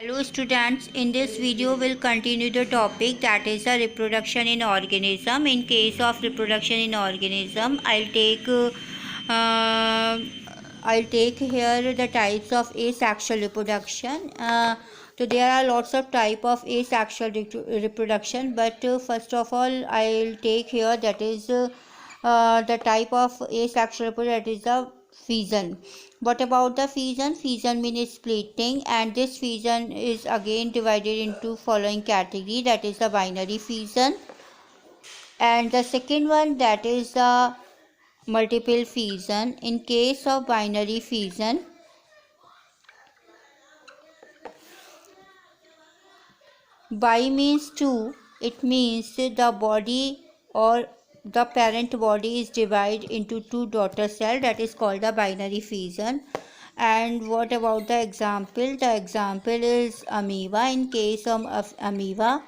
Hello students, in this video we'll continue the topic that is the reproduction in organism. In case of reproduction in organism, I'll take here the types of asexual reproduction. So there are lots of type of asexual reproduction, but first of all I'll take here that is the type of asexual reproduction, that is the fission. What about the fission? Fission means splitting, and this fission is again divided into following category, that is the binary fission, and the second one, that is the multiple fission. In case of binary fission, bi means two. It means the body or the parent body is divided into two daughter cells, that is called the binary fission. And what about the example? The example is amoeba. In case of amoeba,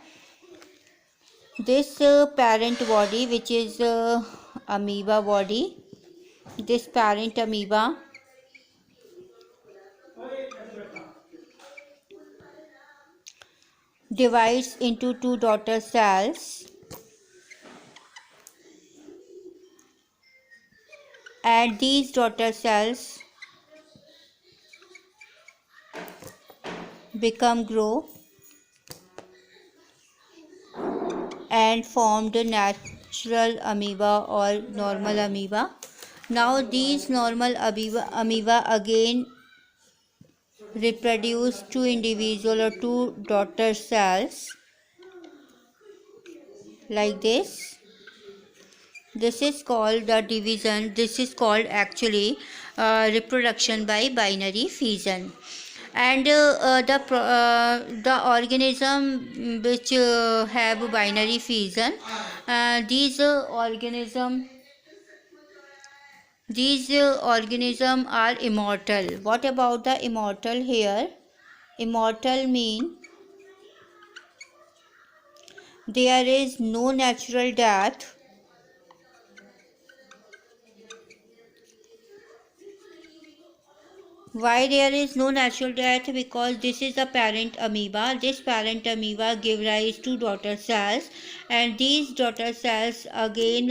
this parent body, which is amoeba body, this parent amoeba divides into two daughter cells, and these daughter cells grow and form the natural amoeba or normal amoeba. Now these normal amoeba again reproduce two individual or two daughter cells like this. This is called the division. This is called actually reproduction by binary fission. And the organism which have binary fission, these organism are immortal. What about the immortal here? Immortal mean there is no natural death. Why there is no natural death? Because this is the parent amoeba. This parent amoeba give rise to daughter cells, and these daughter cells again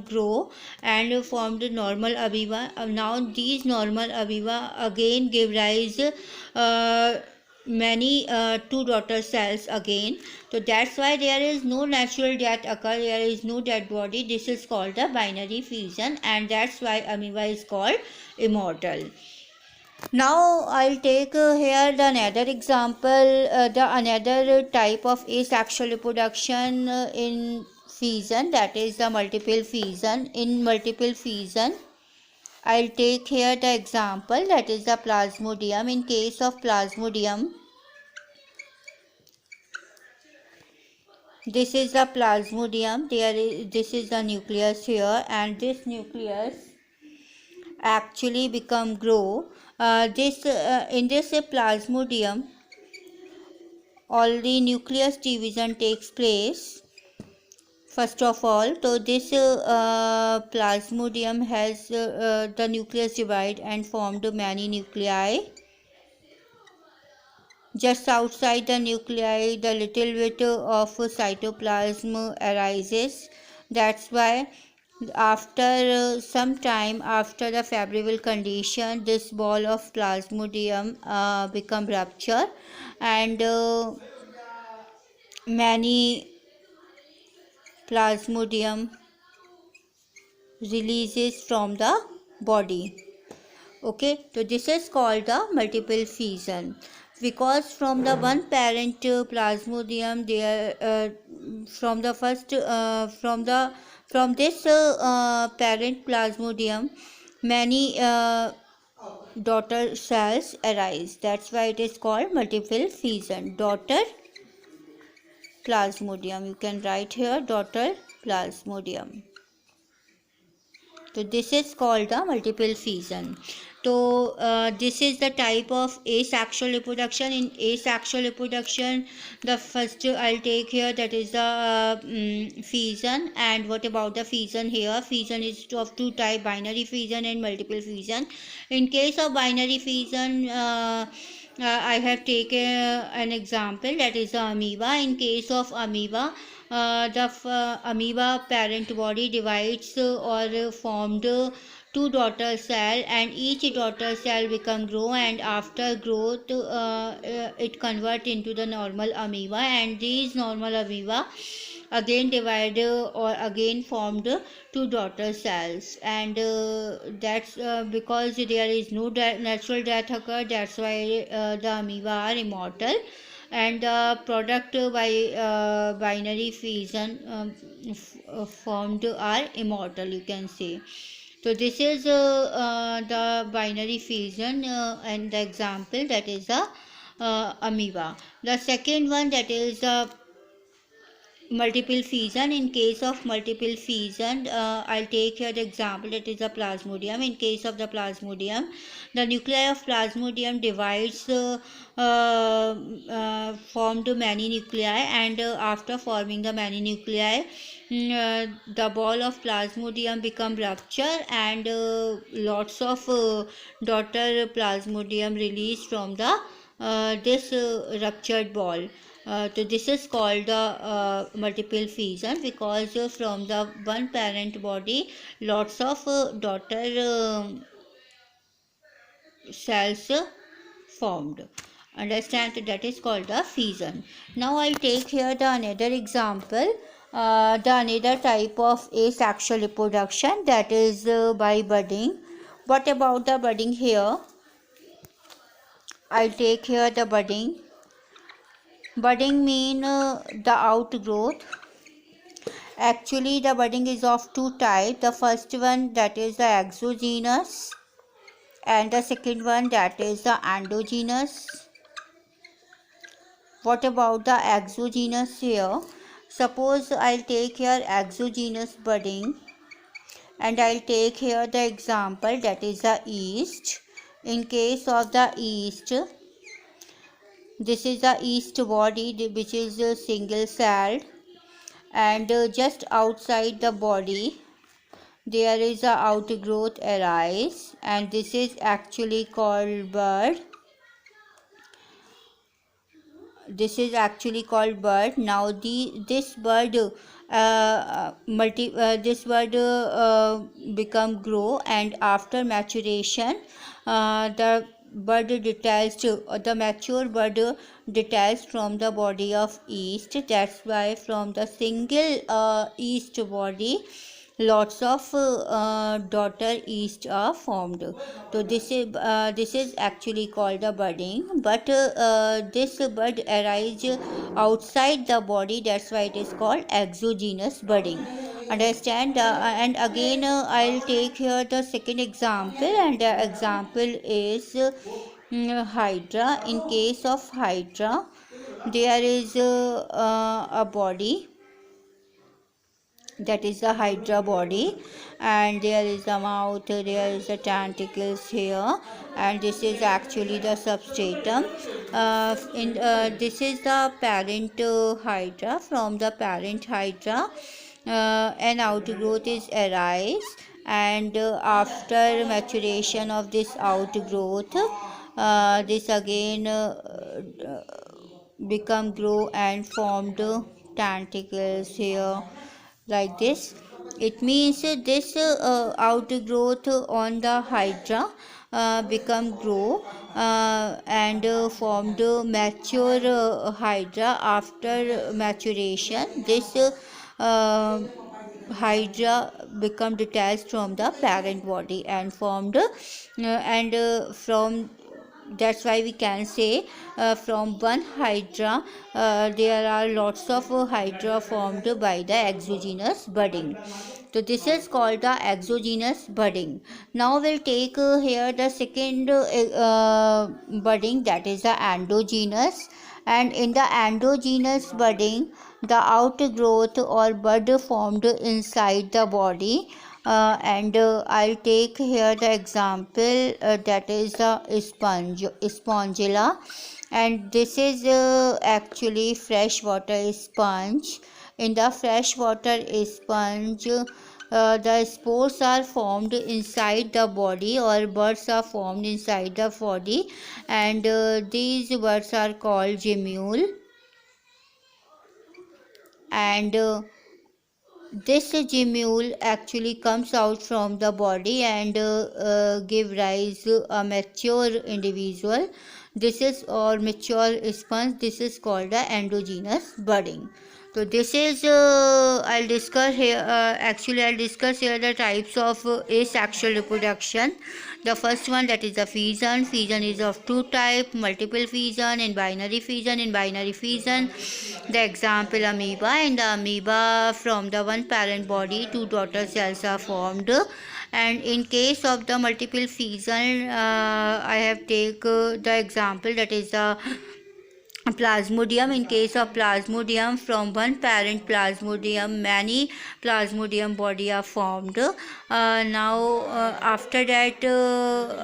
grow and form the normal amoeba. Now these normal amoeba again give rise many two daughter cells again. So that's why there is no natural death occur. There is no dead body. This is called the binary fission, and that's why amoeba is called immortal. Now I'll take here the another example, the another type of asexual reproduction in fission, that is the multiple fission. In multiple fission, I'll take here the example, that is the plasmodium. In case of plasmodium, this is the plasmodium. This is the nucleus here, and this nucleus actually grow. In this plasmodium, all the nucleus division takes place. First of all, so this plasmodium has the nucleus divide and formed many nuclei. Just outside the nuclei, the little bit of cytoplasm arises. That's why after some time, after the favorable condition, this ball of plasmodium become rupture, and many plasmodium releases from the body. Okay, so this is called the multiple fission, because from the one parent plasmodium, there from the first from this parent plasmodium, many daughter cells arise. That's why it is called multiple fission. Daughter plasmodium, you can write here daughter plasmodium. So this is called the multiple fission. So this is the type of asexual reproduction. In asexual reproduction, the first I'll take here, that is the fission. And what about the fission here? Fission is of two types, binary fission and multiple fission. In case of binary fission, I have taken an example, that is the amoeba. In case of amoeba, the amoeba parent body divides or formed two daughter cell, and each daughter cell become grow, and after growth it convert into the normal amoeba, and these normal amoeba again divide or again formed two daughter cells, and that's because there is no natural death occur, that's why the amoeba are immortal, and the product by binary fission formed are immortal, you can say. So this is the binary fission, and the example, that is the amoeba. The second one, that is the multiple fission. In case of multiple fission, I'll take here the example, that is the plasmodium. In case of the plasmodium, the nuclei of plasmodium divides formed many nuclei, and after forming the many nuclei, the ball of plasmodium become rupture, and lots of daughter plasmodium released from the this ruptured ball. So this is called the multiple fission, because from the one parent body lots of daughter cells formed. Understand, that is called the fission. Now I take here the another example, the another type of asexual reproduction, that is by budding. What about the budding here? I'll take here the budding. Budding mean the outgrowth. Actually, the budding is of two types. The first one, that is the exogenous, and the second one, that is the endogenous. What about the exogenous here? Suppose I'll take here exogenous budding, and I'll take here the example, that is the yeast. In case of the yeast, this is the yeast body, which is single celled, and just outside the body there is a outgrowth arise, and this is actually called bud. This is actually called bud. Now this bud this bud become grow, and after maturation the bud detached, the mature bud detached from the body of yeast. That's why from the single yeast body lots of daughter yeast are formed. So this is actually called the budding, but this bud arises outside the body, that's why it is called exogenous budding. Understand, and again I'll take here the second example, and the example is hydra. In case of hydra, there is a body, that is the hydra body, and there is the mouth, there is the tentacles here, and this is actually the substratum. This is the parent hydra. From the parent hydra an outgrowth is arise, and after maturation of this outgrowth this again become grow and formed tentacles here, like this. It means this outgrowth on the hydra become grow and formed mature hydra. After maturation, this hydra become detached from the parent body and formed and from that's why we can say from one hydra there are lots of hydra formed by the exogenous budding. So this is called the exogenous budding. Now we'll take here the second budding, that is the endogenous. And in the endogenous budding, the outgrowth or bud formed inside the body, and I'll take here the example, that is the spongilla, and this is actually freshwater sponge. In the freshwater sponge The spores are formed inside the body, or buds are formed inside the body, and these buds are called gemule. And this gemule actually comes out from the body and give rise a mature individual. This is, or mature sponge. This is called the endogenous budding. So this is I'll discuss here. I'll discuss here the types of asexual reproduction. The first one, that is the fission. Fission is of two types: multiple fission and binary fission. In binary fission, the example amoeba. In the amoeba, from the one parent body, two daughter cells are formed. And in case of the multiple fission, I have take the example, that is the plasmodium. In case of plasmodium, from one parent plasmodium, many plasmodium body are formed. After that,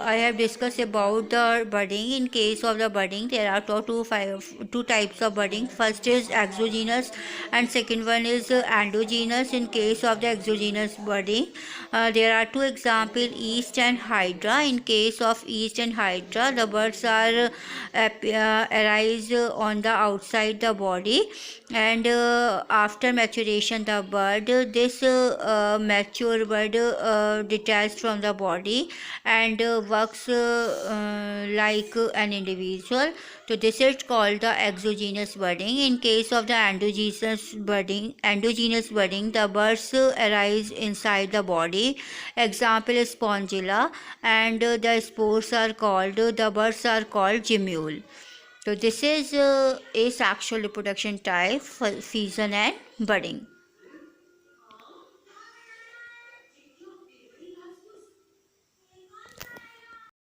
I have discussed about the budding. In case of the budding, there are two types of budding. First is exogenous and second one is endogenous. In case of the exogenous budding, there are two examples, yeast and hydra. In case of yeast and hydra, the buds are arise on the outside the body, and after maturation the bud, this mature bud detached from the body and works like an individual. So this is called the exogenous budding. In case of the endogenous budding, the buds arise inside the body. Example is spongilla, and the spores are called, the buds are called gemule. So this is asexual reproduction type, fission and budding.